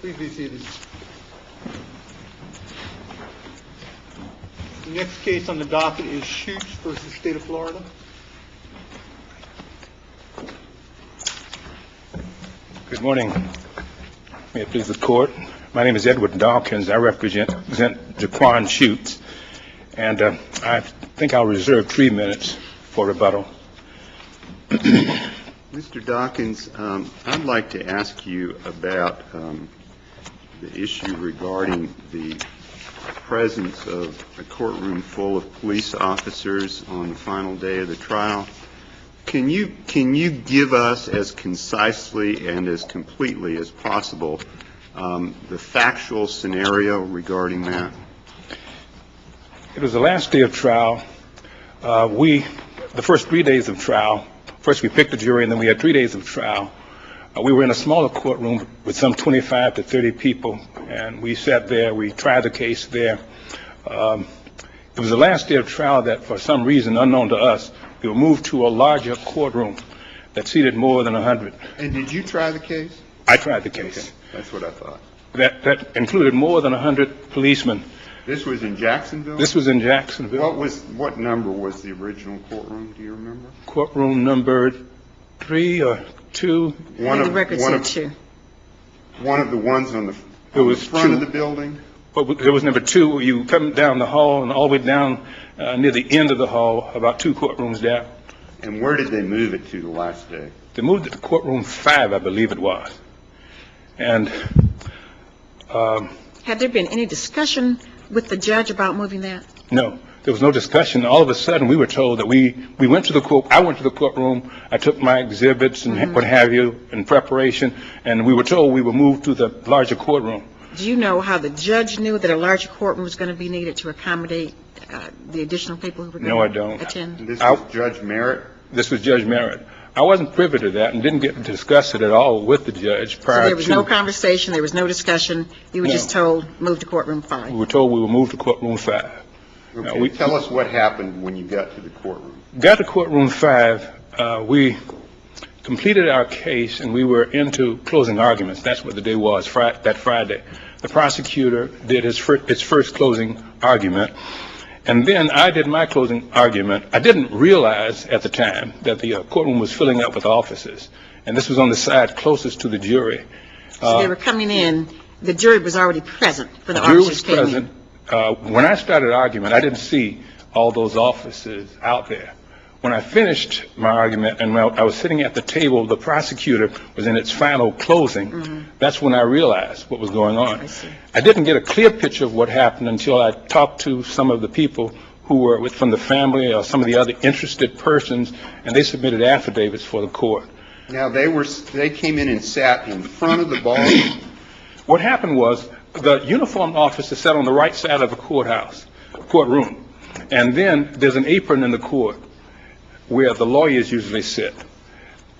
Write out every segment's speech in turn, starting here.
Please be seated. The next case on the docket is Schutz versus State of Florida. Good morning. May it please the court. My name is Edward Dawkins. I represent Jacquan Schutz, and I think I'll reserve 3 minutes for rebuttal. Mr. Dawkins, I'd like to ask you about the issue regarding the presence of a courtroom full of police officers on the final day of the trial. Can you give us as concisely and as completely as possible the factual scenario regarding that? It was the last day of trial. The first 3 days of trial, first we picked the jury and then we had 3 days of trial. We were in a smaller courtroom with some 25 to 30 people, and we sat there, we tried the case there. It was the last day of trial that for some reason unknown to us, we were moved to a larger courtroom that seated more than 100. And did you try the case? I tried the case. Okay, that's what I thought. That included more than 100 policemen. This was in Jacksonville? This was in Jacksonville. What number was the original courtroom? Do you remember? Courtroom number 3 or 2. The record said 2. One of the ones on the front 2. of the building? Well, there was number 2. You come down the hall and all the way down near the end of the hall, about 2 courtrooms down. And where did they move it to the last day? They moved it to courtroom 5, I believe it was. And Had there been any discussion with the judge about moving that? no, there was no discussion. All of a sudden, we were told that we went to the court. I went to the courtroom. I took my exhibits and what have you in preparation, and we were told we were moved to the larger courtroom. Do you know how the judge knew that a larger courtroom was going to be needed to accommodate the additional people who were going to attend? This was Judge Merritt? This was Judge Merritt. I wasn't privy to that and didn't get to discuss it at all with the judge prior to. So there was no conversation, there was no discussion, you were just told, move to courtroom 5? We were told we were moved to courtroom 5. Okay, tell us what happened when you got to the courtroom. Got to courtroom 5, we completed our case and we were into closing arguments. That's what the day was, that Friday. The prosecutor did its first closing argument. And then I did my closing argument. I didn't realize at the time that the courtroom was filling up with officers, and this was on the side closest to the jury. So they were coming in, the jury was already present for the officers came in? The jury was present. When I started argument, I didn't see all those officers out there. When I finished my argument and when I was sitting at the table, the prosecutor was in its final closing. That's when I realized what was going on. I didn't get a clear picture of what happened until I talked to some of the people who were from the family or some of the other interested persons, and they submitted affidavits for the court. Now, they came in and sat in front of the bar? What happened was the uniformed officer sat on the right side of the courtroom, and then there's an apron in the court where the lawyers usually sit.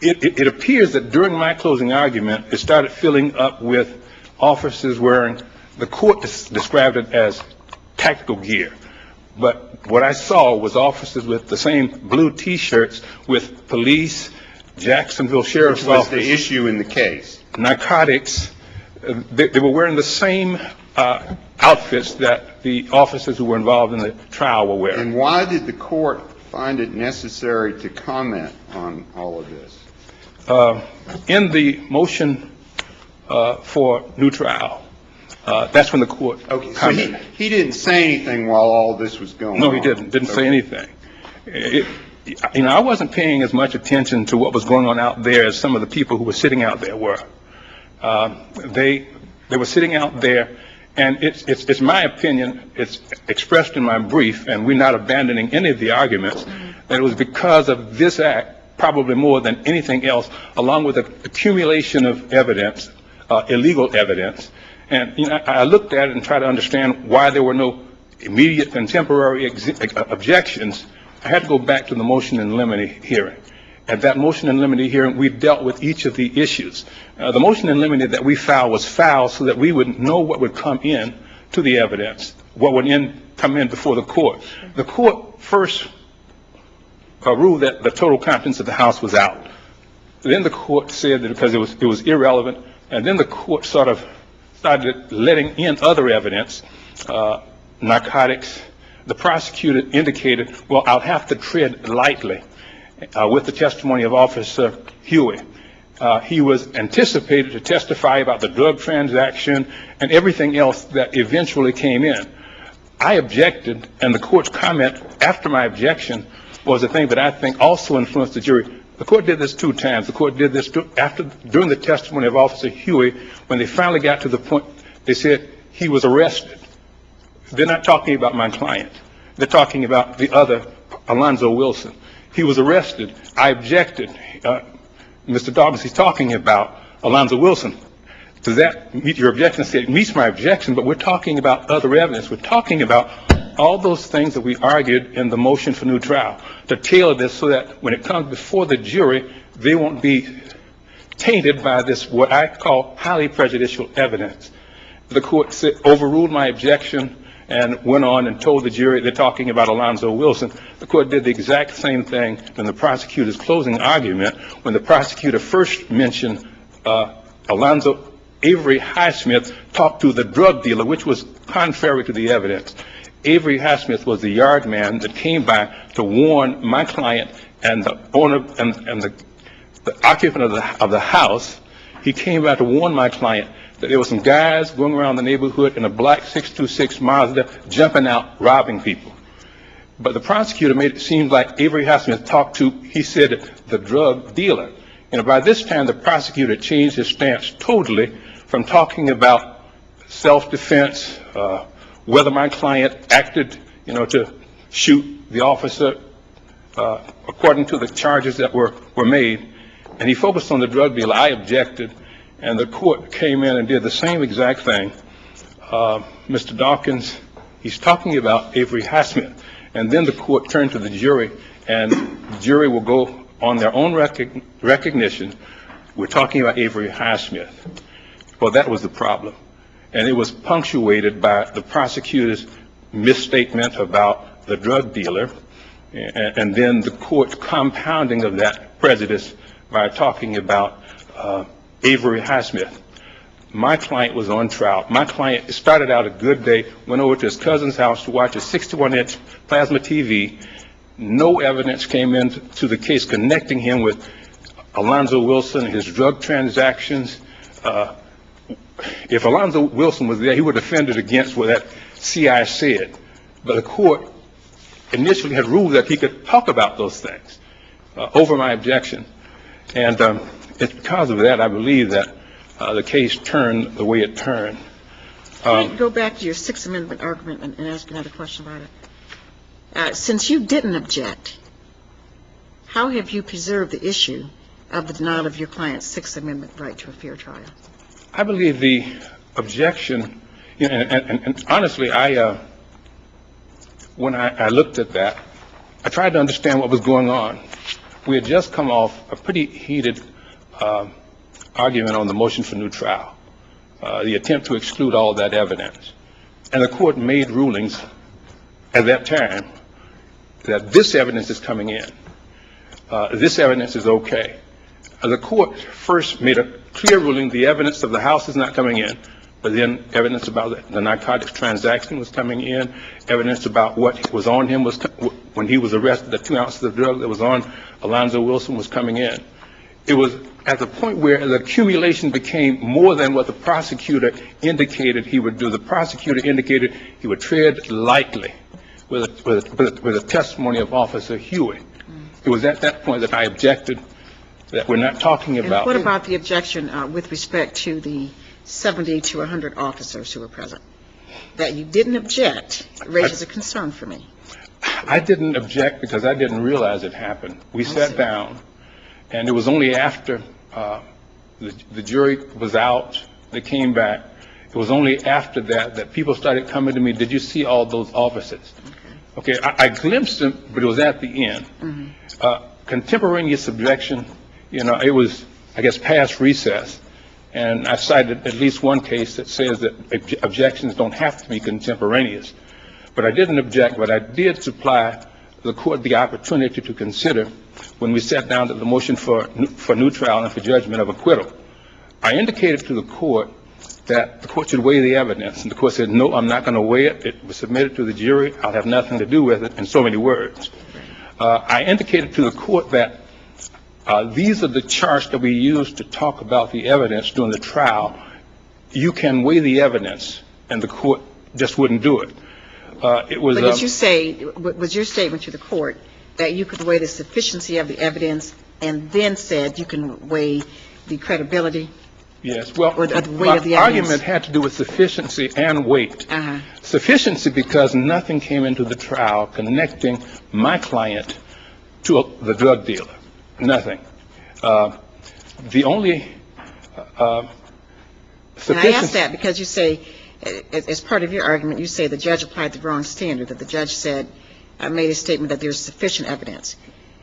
It appears that during my closing argument, it started filling up with officers wearing, the court described it as tactical gear. But what I saw was officers with the same blue T-shirts with police, Jacksonville Sheriff's Office. Which was the issue in the case? Narcotics. They were wearing the same outfits that the officers who were involved in the trial were wearing. And why did the court find it necessary to comment on all of this? In the motion for new trial, that's when the court commented. So he didn't say anything while all this was going on? No, he didn't say anything. I wasn't paying as much attention to what was going on out there as some of the people who were sitting out there were. They were sitting out there, and it's my opinion, it's expressed in my brief, and we're not abandoning any of the arguments, that it was because of this act, probably more than anything else, along with the accumulation of evidence, illegal evidence. And I looked at it and tried to understand why there were no immediate contemporary objections. I had to go back to the motion in limine hearing. At that motion in limine hearing, we dealt with each of the issues. The motion in limine that we filed was filed so that we would know what would come in to the evidence, what would come in before the court. The court first ruled that the total contents of the house was out. Then the court said that because it was irrelevant, and then the court sort of started letting in other evidence, narcotics, the prosecutor indicated, well, I'll have to tread lightly with the testimony of Officer Huey. He was anticipated to testify about the drug transaction and everything else that eventually came in. I objected, and the court's comment after my objection was a thing that I think also influenced the jury. The court did this 2 times. The court did this during the testimony of Officer Huey. When they finally got to the point, they said he was arrested. They're not talking about my client. They're talking about the other, Alonzo Wilson. He was arrested. I objected. Mr. Dobbins, he's talking about Alonzo Wilson. Does that meet your objection? I said, it meets my objection, but we're talking about other evidence. We're talking about all those things that we argued in the motion for new trial, to tailor this so that when it comes before the jury, they won't be tainted by this, what I call highly prejudicial evidence. The court overruled my objection and went on and told the jury they're talking about Alonzo Wilson. The court did the exact same thing in the prosecutor's closing argument when the prosecutor first mentioned Alonzo Avery Highsmith talked to the drug dealer, which was contrary to the evidence. Avery Highsmith was the yard man that came by to warn my client and the owner and the occupant of the house. He came by to warn my client that there were some guys going around the neighborhood in a black 626 Mazda jumping out, robbing people. But the prosecutor made it seem like Avery Highsmith talked to, he said, the drug dealer. And by this time, the prosecutor changed his stance totally from talking about self-defense, whether my client acted, to shoot the officer according to the charges that were made. And he focused on the drug dealer. I objected, and the court came in and did the same exact thing. Mr. Dawkins, he's talking about Avery Highsmith. And then the court turned to the jury, and the jury will go on their own recognition. We're talking about Avery Highsmith. Well, that was the problem. And it was punctuated by the prosecutor's misstatement about the drug dealer, and then the court's compounding of that prejudice by talking about Avery Highsmith. My client was on trial. My client started out a good day, went over to his cousin's house to watch a 61-inch plasma TV. No evidence came into the case connecting him with Alonzo Wilson and his drug transactions. If Alonzo Wilson was there, he would have defended against what that CI said. But the court initially had ruled that he could talk about those things over my objection. And it's because of that, I believe, that the case turned the way it turned. Let me go back to your Sixth Amendment argument and ask another question about it. Since you didn't object, how have you preserved the issue of the denial of your client's Sixth Amendment right to a fair trial? I believe the objection, and honestly, when I looked at that, I tried to understand what was going on. We had just come off a pretty heated argument on the motion for new trial, the attempt to exclude all that evidence. And the court made rulings at that time that this evidence is coming in. This evidence is okay. The court first made a clear ruling the evidence of the house is not coming in, but then evidence about the narcotics transaction was coming in, evidence about what was on him was when he was arrested, the 2 ounces of drug that was on Alonzo Wilson was coming in. It was at the point where the accumulation became more than what the prosecutor indicated he would do. The prosecutor indicated he would tread lightly with a testimony of Officer Huey. It was at that point that I objected that we're not talking about. And what about the objection with respect to the 70 to 100 officers who were present? That you didn't object raises a concern for me. I didn't object because I didn't realize it happened. We sat down, and it was only after the jury was out, they came back. It was only after that people started coming to me, did you see all those officers? Okay, I glimpsed them, but it was at the end. Mm-hmm. Contemporaneous objection, it was, I guess, past recess. And I cited at least one case that says that objections don't have to be contemporaneous. But I didn't object, but I did supply the court the opportunity to consider when we sat down to the motion for new trial and for judgment of acquittal. I indicated to the court that the court should weigh the evidence. And the court said, no, I'm not going to weigh it. It was submitted to the jury. I'll have nothing to do with it, in so many words. I indicated to the court that these are the charts that we use to talk about the evidence during the trial. You can weigh the evidence, and the court just wouldn't do it. It was. But did you say, was your statement to the court that you could weigh the sufficiency of the evidence and then said you can weigh the credibility? Yes. Well, or the weight my of the argument had to do with sufficiency and weight. Sufficiency because nothing came into the trial connecting my client to the drug dealer. Nothing. The only sufficiency. And I ask that because you say, as part of your argument, you say the judge applied the wrong standard, that the judge said, made a statement that there's sufficient evidence.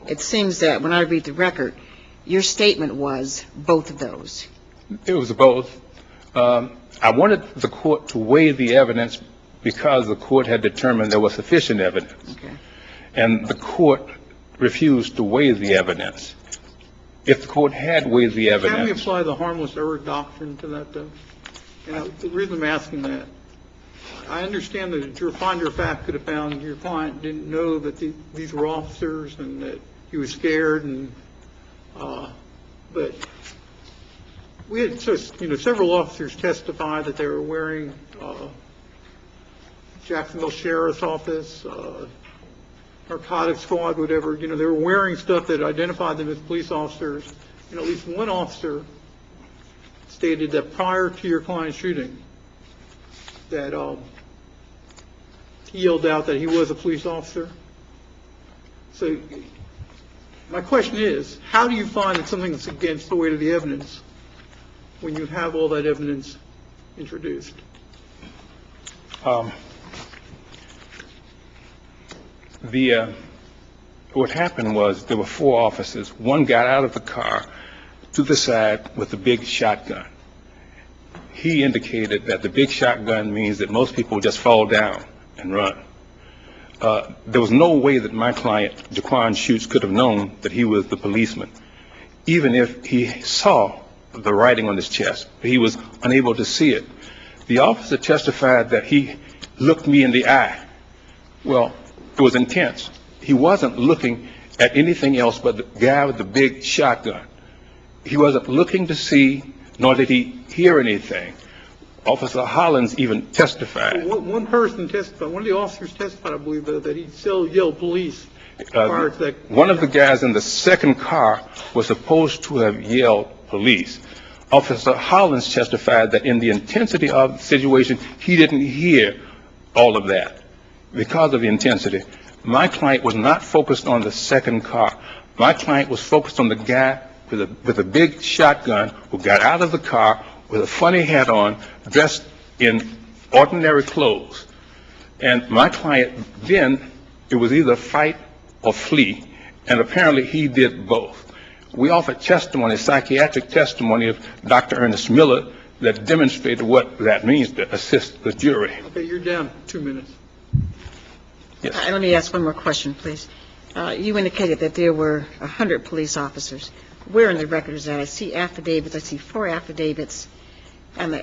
It seems that when I read the record, your statement was both of those. It was both. I wanted the court to weigh the evidence because the court had determined there was sufficient evidence. Okay. And the court refused to weigh the evidence. If the court had weighed the evidence. Can we apply the harmless error doctrine to that, though? The reason I'm asking that, I understand that your finder of fact could have found your client didn't know that these were officers and that he was scared, and but we had several officers testify that they were wearing Jacksonville Sheriff's Office, narcotics squad, whatever. They were wearing stuff that identified them as police officers. At least one officer stated that prior to your client's shooting, that he yelled out that he was a police officer. So my question is, how do you find that something that's against the weight of the evidence when you have all that evidence introduced? What happened was there were four officers. One got out of the car to the side with a big shotgun. He indicated that the big shotgun means that most people just fall down and run. There was no way that my client, Jacquan Schutz, could have known that he was the policeman, even if he saw the writing on his chest. He was unable to see it. The officer testified that he looked me in the eye. Well, it was intense. He wasn't looking at anything else but the guy with the big shotgun. He wasn't looking to see, nor did he hear anything. Officer Hollins even testified. One person testified, one of the officers testified, I believe, that he still yelled police prior to that. One of the guys in the second car was supposed to have yelled police. Officer Hollins testified that in the intensity of the situation, he didn't hear all of that because of the intensity. My client was not focused on the second car. My client was focused on the guy with a big shotgun who got out of the car with a funny hat on, dressed in ordinary clothes. And my client then, it was either fight or flee, and apparently he did both. We offered testimony, psychiatric testimony of Dr. Ernest Miller that demonstrated what that means to assist the jury. Okay, you're down 2 minutes. Yes. Let me ask one more question, please. You indicated that there were 100 police officers. Where in the record is that? I see affidavits. I see 4 affidavits. And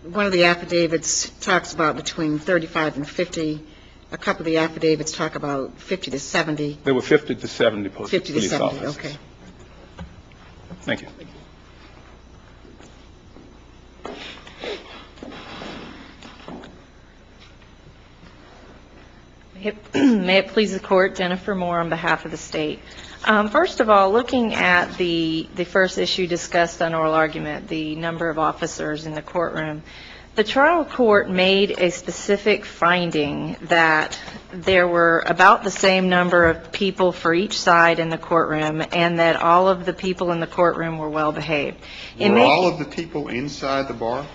one of the affidavits talks about between 35 and 50. A couple of the affidavits talk about 50 to 70. There were 50 to 70 police 50 to 70, officers. okay. Thank you. May it please the Court, Jennifer Moore on behalf of the State. First of all, looking at the first issue discussed on oral argument, the number of officers in the courtroom, the trial court made a specific finding that there were about the same number of people for each side in the courtroom and that all of the people in the courtroom were well behaved. Were all of the people inside the bar?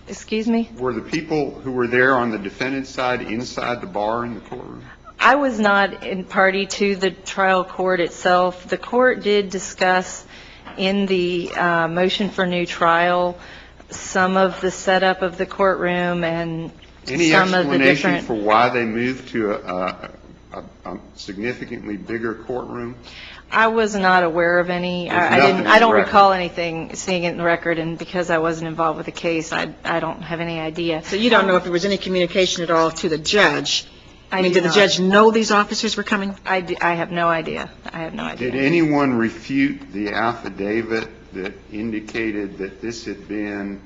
Excuse me? Were the people who were there on the defendant's side inside the bar in the courtroom? I was not in party to the trial court itself. The court did discuss in the motion for new trial some of the setup of the courtroom and some of the different... Any explanation for why they moved to a significantly bigger courtroom? I was not aware of any. There's I nothing didn't. in I don't the record. recall anything, seeing it in the record, and because I wasn't involved with the case, I don't have any idea. So you don't know if there was any communication at all to the judge? I mean, do did the not. judge know these officers were coming? I have no idea. I have no idea. Did anyone refute the affidavit that indicated that this had been,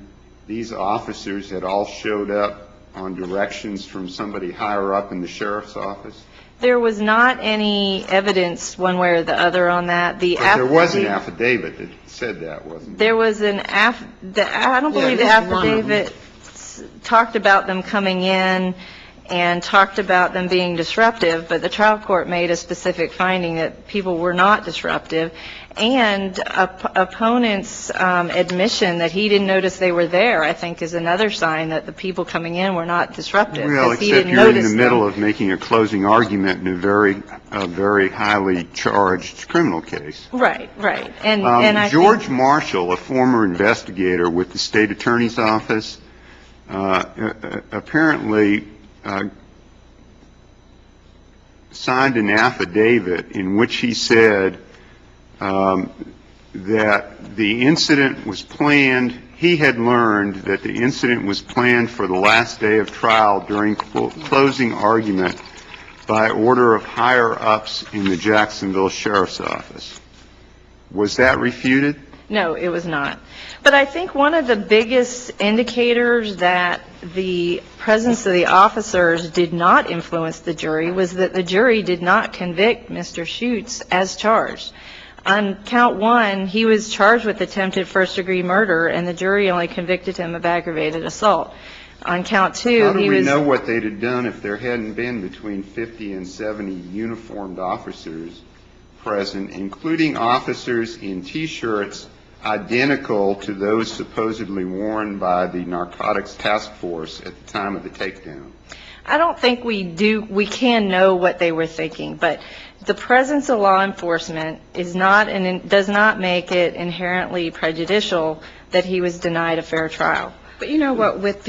these officers had all showed up on directions from somebody higher up in the sheriff's office? There was not any evidence one way or the other on that. But there was an affidavit that said that, wasn't there? There was an I don't believe the this is one of them. affidavit talked about them coming in and talked about them being disruptive, but the trial court made a specific finding that people were not disruptive, and opponent's admission that he didn't notice they were there, I think, is another sign that the people coming in were not disruptive. Well, 'cause he except didn't you're in notice the middle them. of making a closing argument in a very highly charged criminal case. Right. And I George think, Marshall, a former investigator with the state attorney's office, apparently signed an affidavit in which he said that the incident was planned. He had learned that the incident was planned for the last day of trial during closing argument by order of higher-ups in the Jacksonville Sheriff's Office. Was that refuted? no, it was not. But I think one of the biggest indicators that the presence of the officers did not influence the jury was that the jury did not convict Mr. Schutz as charged. On count one, he was charged with attempted first-degree murder, and the jury only convicted him of aggravated assault. On count two, How do he we was... know what they'd have done if there hadn't been between 50 and 70 uniformed officers present, including officers in T-shirts identical to those supposedly worn by the narcotics task force at the time of the takedown? I don't think we can know what they were thinking, but the presence of law enforcement is not and does not make it inherently prejudicial that he was denied a fair trial. But you know what, with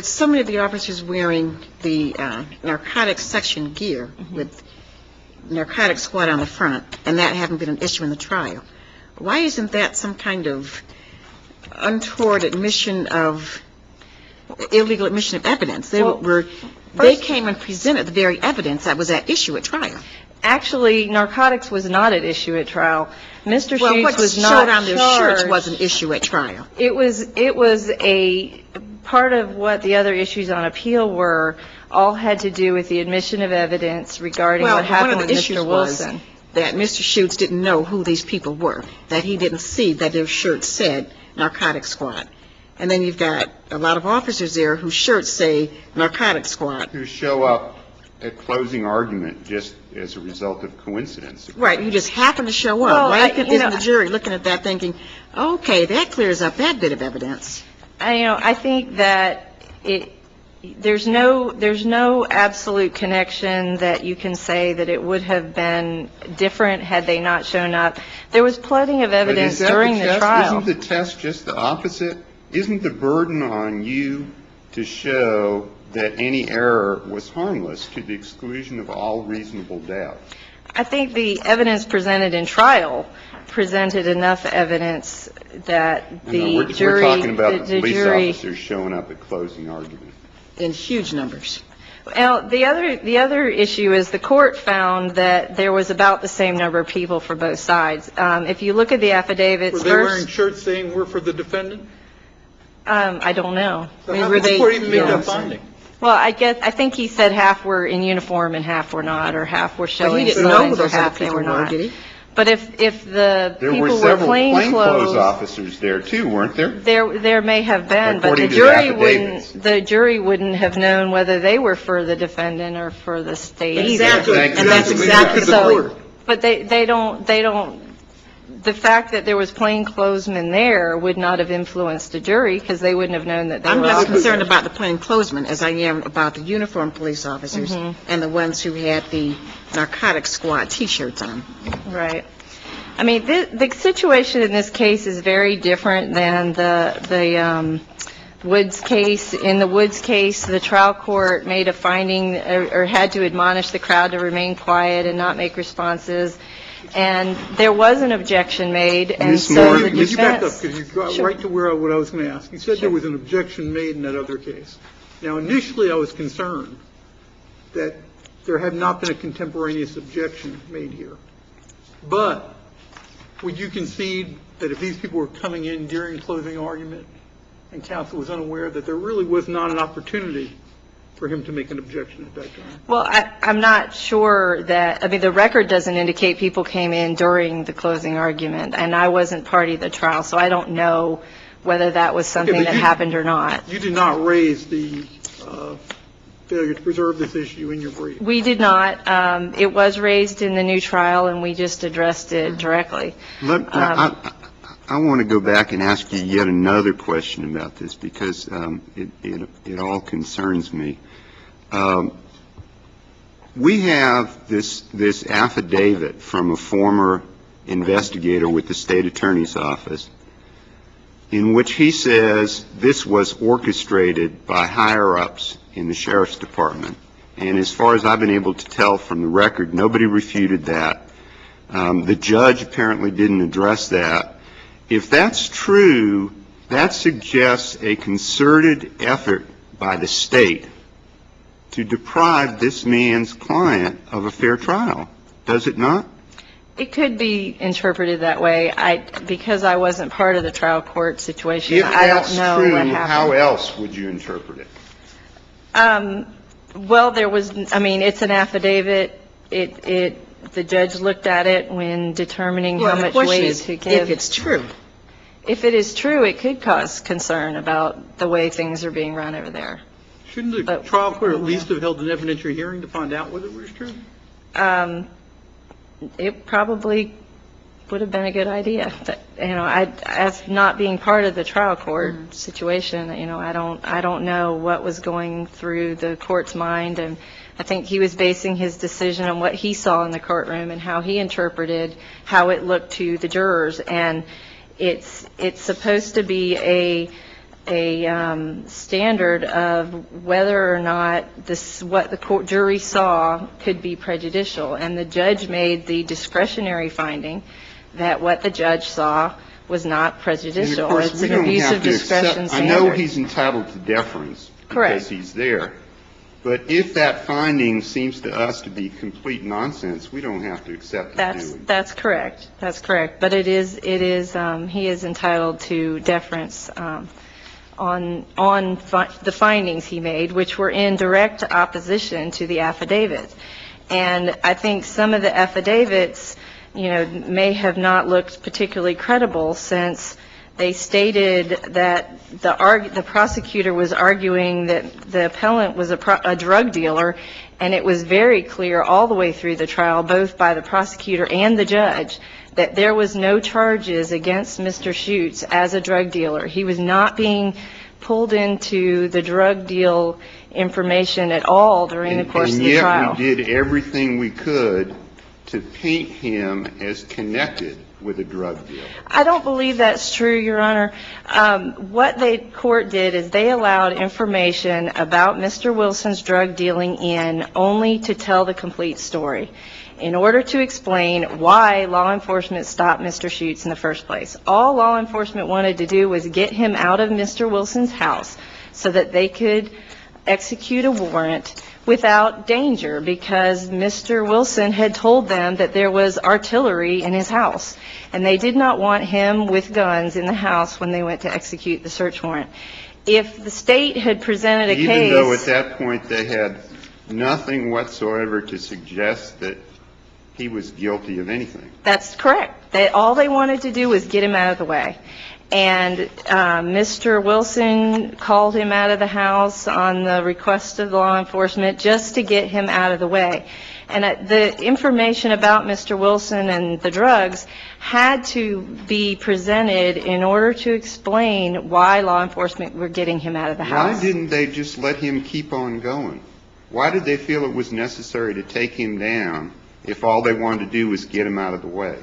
so many of the officers wearing the narcotics section gear with narcotics squad on the front, and that having been an issue in the trial, why isn't that some kind of untoward admission of illegal admission of evidence? They came and presented the very evidence that was at issue at trial. Actually, narcotics was not at issue at trial. Mr. Well, Schutz what was showed not on their shirts charged. was an issue at trial. It was a part of what the other issues on appeal were, all had to do with the admission of evidence regarding what happened one of with the issues Mr. Wilson. was that Mr. Schutz didn't know who these people were, that he didn't see that their shirts said narcotics squad. And then you've got a lot of officers there whose shirts say narcotics squad. Who show up at closing argument just as a result of coincidence. Right, you just happen to show up. Well, Why isn't the jury looking at that thinking, okay, that clears up that bit of evidence? I think that there's no absolute connection that you can say that it would have been different had they not shown up. There was plenty of evidence during the trial. Isn't the test just the opposite? Isn't the burden on you to show that any error was harmless to the exclusion of all reasonable doubt? I think the evidence presented in trial presented enough evidence that the jury... We're talking about the police jury, officers showing up at closing argument. In huge numbers. Well, the other issue is the court found that there was about the same number of people for both sides. If you look at the affidavits... Were they wearing shirts saying we're for the defendant? I don't know. So how did the court even make that finding? Well, I think he said half were in uniform and half were not, or half were But showing he didn't know who signs, or those other half they people were were, not. did he? But if the There people were were several plainclothes plainclothes, officers there too, weren't there? there may have been, but According the to jury wouldn't have known whether they were for the defendant or for the state either. Exactly, Thank you. and that's exactly the So, court. but they don't. The fact that there was plainclothesmen there would not have influenced the jury because they wouldn't have known that they I'm were less officers. concerned about the plainclothesmen as I am about the uniformed police officers and the ones who had the narcotics squad T-shirts on. Right. I mean, the situation in this case is very different than the Woods case. In the Woods case, the trial court made a finding or had to admonish the crowd to remain quiet and not make responses. And there was an objection made, and Ms. so Moore, the Could you back up, defense... because you got Sure. right to what I was going to ask. You said there was an objection made in that other case. Now, initially, I was concerned that there had not been a contemporaneous objection made here. But would you concede that if these people were coming in during closing argument and counsel was unaware, that there really was not an opportunity for him to make an objection at that time? Well, I'm not sure that, I mean, the record doesn't indicate people came in during the closing argument, and I wasn't party to the trial, so I don't know whether that was something but that happened or not. You did not raise the failure to preserve this issue in your brief. We did not. It was raised in the new trial, and we just addressed it directly. I want to go back and ask you yet another question about this, because it all concerns me. We have this affidavit from a former investigator with the state attorney's office in which he says this was orchestrated by higher-ups in the sheriff's department. And as far as I've been able to tell from the record, nobody refuted that. The judge apparently didn't address that. If that's true, that suggests a concerted effort by the state to deprive this man's client of a fair trial. Does it not? It could be interpreted that way. Because I wasn't part of the trial court situation, I don't know what happened. How else would you interpret it? Well, it's an affidavit. The judge looked at it when determining how much weight to give. If it's true. If it is true, it could cause concern about the way things are being run over there. Shouldn't the trial court at least have held an evidentiary hearing to find out whether it was true? It probably would have been a good idea. But, as not being part of the trial court situation, I don't know what was going through the court's mind, and I think he was basing his decision on what he saw in the courtroom and how he interpreted how it looked to the jurors. And it's supposed to be a standard of whether or not what the jury saw could be prejudicial. And the judge made the discretionary finding that what the judge saw was not prejudicial. And of course, it's an abuse of discretion standard. I know he's entitled to deference because he's there. But if that finding seems to us to be complete nonsense, we don't have to accept it, do we? That's correct. That's correct. But he is entitled to deference on the findings he made, which were in direct opposition to the affidavit. And I think some of the affidavits, may have not looked particularly credible, since they stated that the prosecutor was arguing that the appellant was a drug dealer, and it was very clear all the way through the trial, both by the prosecutor and the judge, that there was no charges against Mr. Schutz as a drug dealer. He was not being pulled into the drug deal information at all during the course of the trial. And yet we did everything we could to paint him as connected with a drug deal. I don't believe that's true, Your Honor. What the court did is they allowed information about Mr. Wilson's drug dealing in only to tell the complete story, in order to explain why law enforcement stopped Mr. Schutz in the first place. All law enforcement wanted to do was get him out of Mr. Wilson's house so that they could execute a warrant without danger, because Mr. Wilson had told them that there was artillery in his house, and they did not want him with guns in the house when they went to execute the search warrant. If the state had presented a case... Even though at that point they had nothing whatsoever to suggest that he was guilty of anything. That's correct. All they wanted to do was get him out of the way. And Mr. Wilson called him out of the house on the request of law enforcement just to get him out of the way. And the information about Mr. Wilson and the drugs had to be presented in order to explain why law enforcement were getting him out of the house. Why didn't they just let him keep on going? Why did they feel it was necessary to take him down if all they wanted to do was get him out of the way?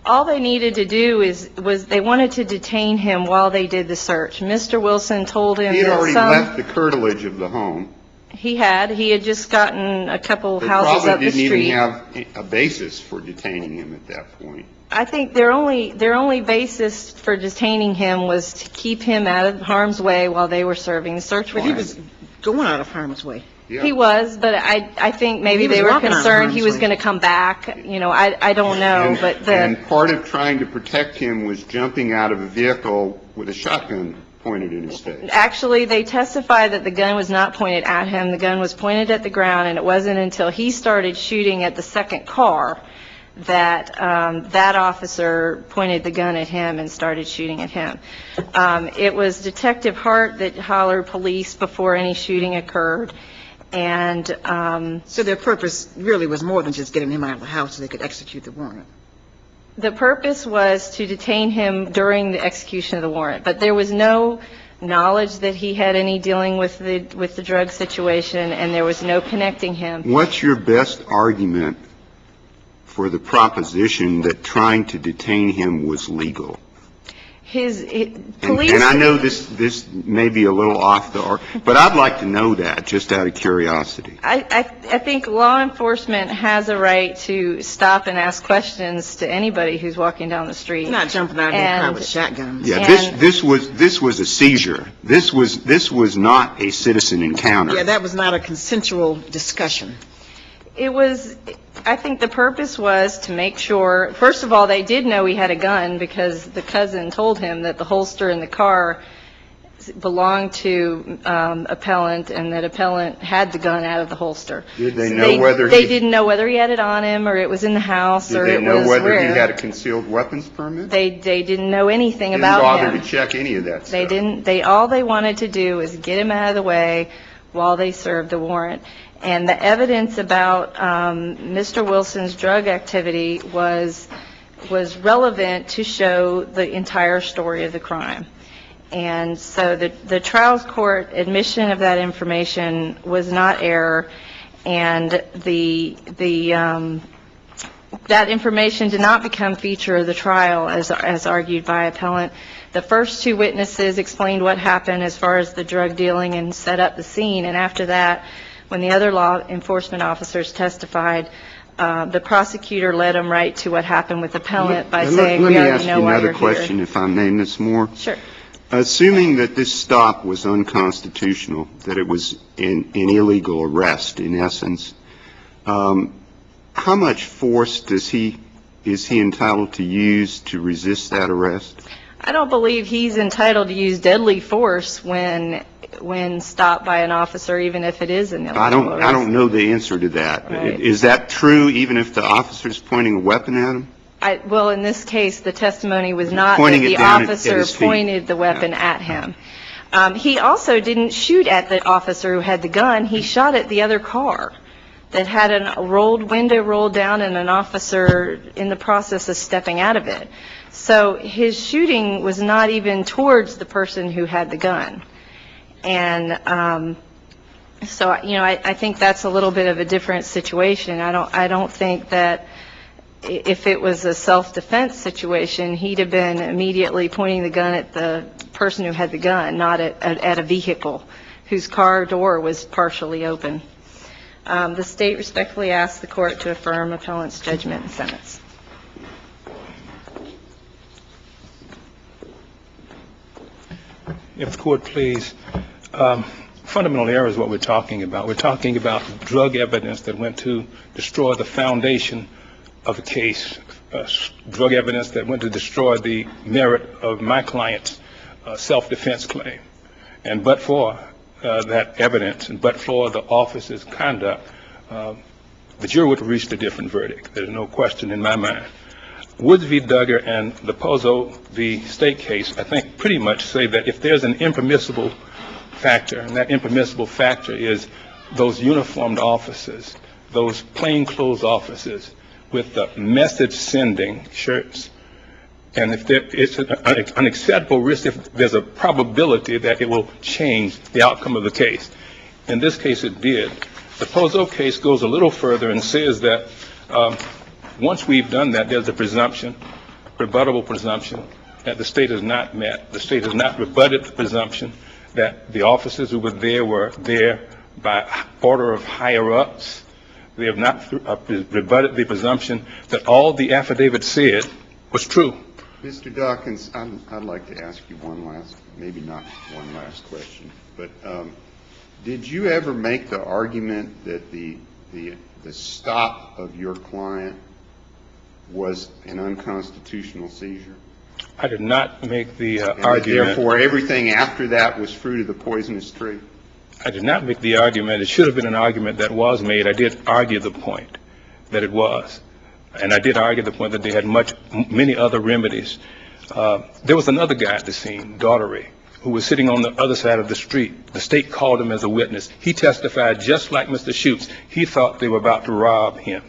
All they needed to do was they wanted to detain him while they did the search. Mr. Wilson told him he had that already left the curtilage of the home. He had just gotten a couple They houses up probably the didn't street. even have a basis for detaining him at that point. I think their only basis for detaining him was to keep him out of harm's way while they were serving the search But warrant. he was going out of harm's way. Yeah. He was, but I think maybe He was they were walking out of concerned harm's he was way. going to come back. You know, I don't know, but And part of trying to protect him was jumping out of a vehicle with a shotgun pointed in his face. actually, they testified that the gun was not pointed at him. The gun was pointed at the ground, and it wasn't until he started shooting at the second car that that officer pointed the gun at him and started shooting at him. It was Detective Hart that hollered police before any shooting occurred, and So their purpose really was more than just getting him out of the house so they could execute the warrant. the purpose was to detain him during the execution of the warrant, but there was no knowledge that he had any dealing with the drug situation, and there was no connecting him. What's your best argument for the proposition that trying to detain him was legal? Police. And I know this may be a little off the arc, but I'd like to know that, just out of curiosity. I think law enforcement has a right to stop and ask questions to anybody who's walking down the street. Not jumping out of their car And- with shotguns. Yeah, And- this was a seizure. This was not a citizen encounter. Yeah, that was not a consensual discussion. It was, I think the purpose was to make sure, first of all, they did know he had a gun because the cousin told him that the holster in the car belonged to appellant and that appellant had the gun out of the holster. Did they So know whether They he- didn't know whether he had it on him or it was in the house Did or they it know was whether he where. had a concealed weapons permit? They didn't know anything Didn't about bother him. to check any of that stuff. They didn't, all they wanted to do was get him out of the way while they served the warrant. And the evidence about Mr. Wilson's drug activity was relevant to show the entire story of the crime. And so the trial court admission of that information was not error, and that information did not become feature of the trial as argued by appellant. The first two witnesses explained what happened as far as the drug dealing and set up the scene, and after that, when the other law enforcement officers testified, the prosecutor led them right to what happened with appellant by saying, we already know why you're here. Let me ask you another question, if I may, Ms. Moore. Sure. Assuming that this stop was unconstitutional, that it was an illegal arrest in essence, how much force is he entitled to use to resist that arrest? I don't believe he's entitled to use deadly force when stopped by an officer, even if it is an illegal arrest. I don't know the answer to that. Right. Is that true even if the officer's pointing a weapon at him? Well, in this case, the testimony was not that Pointing it the down at officer his feet. pointed the weapon at him. He also didn't shoot at the officer who had the gun. He shot at the other car that had a window rolled down and an officer in the process of stepping out of it. So his shooting was not even towards the person who had the gun. And so, you know, I think that's a little bit of a different situation. I don't think that if it was a self-defense situation, he'd have been immediately pointing the gun at the person who had the gun, not at a vehicle whose car door was partially open. The state respectfully asks the court to affirm appellant's judgment and sentence. If the court please, fundamental error is what we're talking about. We're talking about drug evidence that went to destroy the foundation of the case, drug evidence that went to destroy the merit of my client's self-defense claim. And but for that evidence and but for the officer's conduct, the jury would have reached a different verdict. There's no question in my mind. Woods v. Duggar and the Pozo v. State case, I think, pretty much say that if there's an impermissible factor, and that impermissible factor is those uniformed officers, those plainclothes officers with the message-sending shirts, and if it's an unacceptable risk, if there's a probability that it will change the outcome of the case. In this case, it did. The Pozo case goes a little further and says that once we've done that, there's a presumption, rebuttable presumption, that the state has not met. The state has not rebutted the presumption that the officers who were there by order of higher-ups. They have not rebutted the presumption that all the affidavit said was true. Mr. Dawkins, I'd like to ask you maybe not one last question, but did you ever make the argument that the stop of your client was an unconstitutional seizure? I did not make the And argument. therefore, everything after that was fruit of the poisonous tree? I did not make the argument. It should have been an argument that was made. I did argue the point that it was. And I did argue the point that they had many other remedies. There was another guy at the scene, Daughtery, who was sitting on the other side of the street. The state called him as a witness. He testified just like Mr. Schutz. He thought they were about to rob him.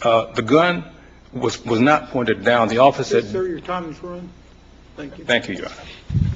The gun was not pointed down. The officer Sir, your time is run. Thank you. Thank you, Your Honor.